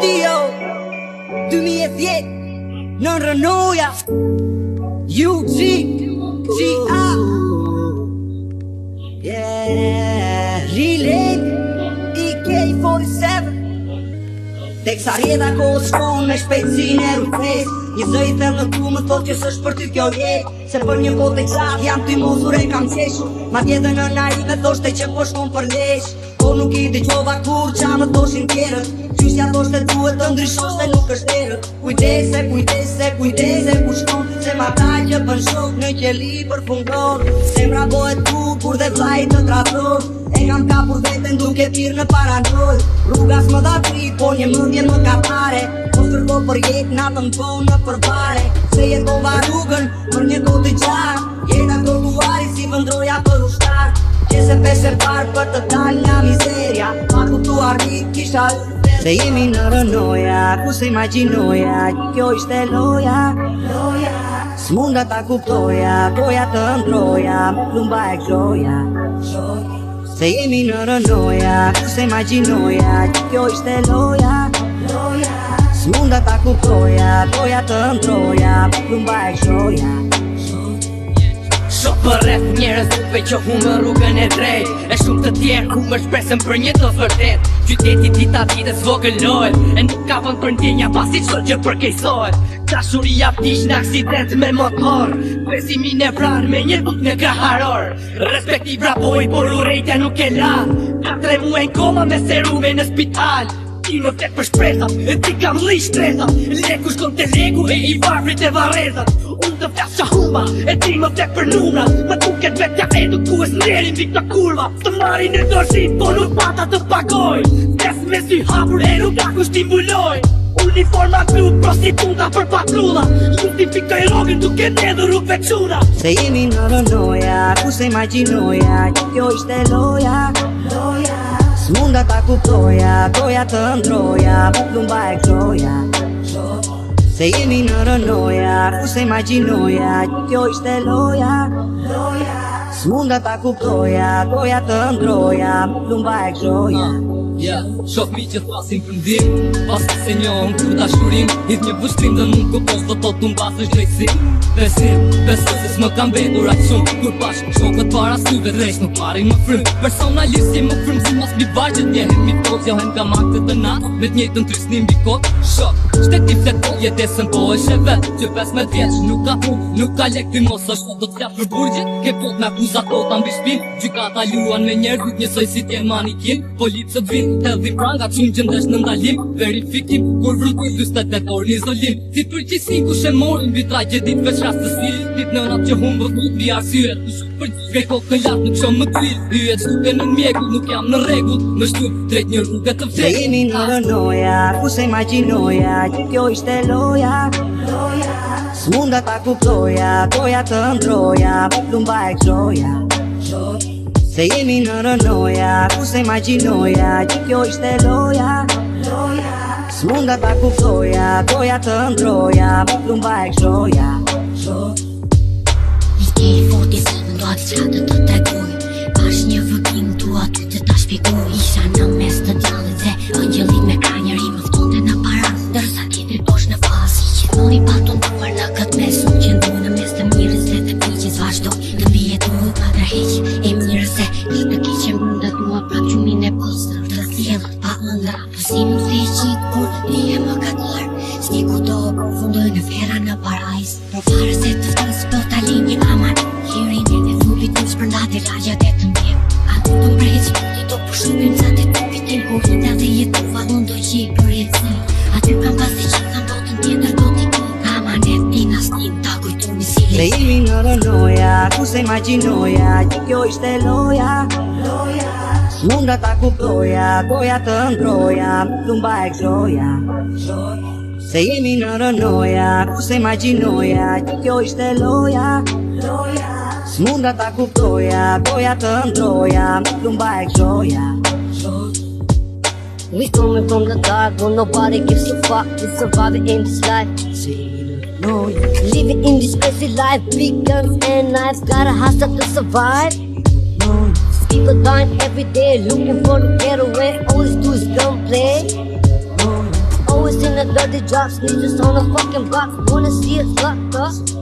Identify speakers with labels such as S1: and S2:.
S1: Tio 2010 Në Rënoja UGA Relate EK47 Tek sa rjeda kohë shkon me shpejtësinë e rrugës. Një zë i thellë në tu më thotë që s'është për ty kjo jetë. Se për një botë eksakt jam ty mosur e kam qeshur. Ma tjetë në naive thoshte që po shkon për lesh. Po nuk i dëgjova kur qa më thoshin tjerët. Qysja thoshte duhet të ndryshosh se nuk është erët. Kujdese ku shkon. Se ma taj që bën shok në qeli për fungon. Semra bëhet kur dhe vlaj të trator. E kam kapur veten duke pirë në paranoj. Rrugas më dha trit, po një mëndje më ka pare. Po kërko për jetë natën po në përbare. Se jetova rrugën për një kohë të gjarë. Jeta trotuari si vëndroja për ushtar. Që se peshe parë për të dal nga mizeria. Pa ku tu arrit kisha se jemi në Rënoja. Ku se imagjinoja kjo ishte loja. S'munda ta kuptoja, goja të ndroja. Plumba e gjoja. Se jemi në Rënoja, ku se imagjinoja kjo ishte loja. S'munda ta kuptoja, goja të ndroja. Plumba e gjoja.
S2: Shok për rreth njerëz duke që humbën rrugën e drejt. E shumë të tjerë ku më shpresën për një të vërtet. Qyteti dita ditës vogëlohet. E nuk ka vend për ndjenja pasi çdo gjë përkeqësohet. Dashuria vdiq në aksident me motor. Besimin e vrar me një but në kraharor. Respekti vrapoj por urrejtja nuk e la. Ka 3 muaj koma me serume në spital. Ti më flet për shpresat, e ti kam lli shtresa. Leku shkon te leku e i varfrit e varrezat. Unë të flas qa humba, e ti më flet për numra. Më duket vetja edu ku e s'nderin vi këta kurva. Të marrin në dorëzit, po nuk pata të pagoj. Des me sy hapur e nuk ka kush t'i mbuloj. Uniforma klut, prostituta për patrulla. Justifikoj rogën duke ndedhur rrugve quna.
S1: Se jemi në Rënoja, ku se imagjinoja kjo ishte loja. S'munda ta kuptoja, goja të ndroja. Plumba e gjoja. Se jemi në Rënoja, ku se imagjinoja kjo ishte loja. S'munda ta kuptoja, goja të ndroja. Plumba e gjoja.
S2: Shof mi që thasin për ndim. Pas se njohën kur dashurim. Hidh një vështrim dhe nuk kupos do të mbasësh drejtësim. Besoj se s'më kam betur aq shumë. Kur pash shokët para syve drejt nuk marrin më frym. Personalisht si më frymëzim mas mbi vargjët njehet. Mi ftoz johen nga maktet të natë. Me t'njejtën trysnim mbi kot. Shok, shteti flet po jetesën po është e vet. Që 15 vjeç nuk ka punë, nuk ka lek ty mos është do t'jap për burgjet. Ke pot me akuzat kota mbi shpin. Gjykata luan me njerëzit njësoj si t'je manikin. Policët vin, hedhi pranga çun gjendesh në ndalim. Verifikim kur vrutoj 48 orë në izolim. Si përgjithsi kush e morin mbi tragjedit veç rastësi. Dit nënat që humbët nuk vi arsyet. Për gjithë kokën lart nuk shom më kryt. Hyet duke në mjeku nuk jam në rregull. Më shtyp drejt një rrugë të
S1: Se jemi në Rënoja, ku se imagjinoja kjo ishte loja. S'munda ta kuptoja, goja të ndroja. Plumba e gjoja. Se jemi në Rënoja, ku se imagjinoja kjo ishte loja. S'munda ta kuptoja, goja të ndroja. Plumba e gjoja.
S3: EK47 doa diçka të tregoj. Pash një vëkim dua ty të ta shpjegoj. Isha në mes të djallit dhe angjëllit me kranjëri më ftonte në paran. Dërsa tjetri poshtë në fazë gjithmonë i patunduar në këtë mes. Unë qëndru në mes të mirës dhe të keqes. Vazhdoj të mbijetoj pa tërheq e mirës se një të keqe mundet mua prap gjumin e postër të thjellët pa ëndra. Po si më threqit kur nije më katar. S'ni kudo konfundoj në fera në parajs. Pare se të ftis po tali një aman. Hirin e në thupit në shpërndati lagja dhe të mbjem. A du të mbrejt ti do përshupim sa të tupit tim. Po hinda dhe jetu valon do qi për jetësi. Aty kam pasi që kam botën tjetër do t'i ki. Amanet tina s'nim ta kujtoni si
S1: Se jemi në Rënoja, ku se imagjinoja kjo ishte loja. S'munda ta kuptoja, goja të ndroja. Plumba e gjoja. Se jemi në Rënoja, ku se imagjinoja kjo ishte loja. S'munda ta kuptoja, goja të ndroja. Plumba e gjoja.
S4: We coming from the dark, but nobody gives a fuck. We surviving in this life. Living in this crazy life, big guns and knives, gotta hustle to survive. People dying every day, looking for the getaway. All they do is gunplay. the dirty drops, niggas on the fucking box, wanna see it fucked up.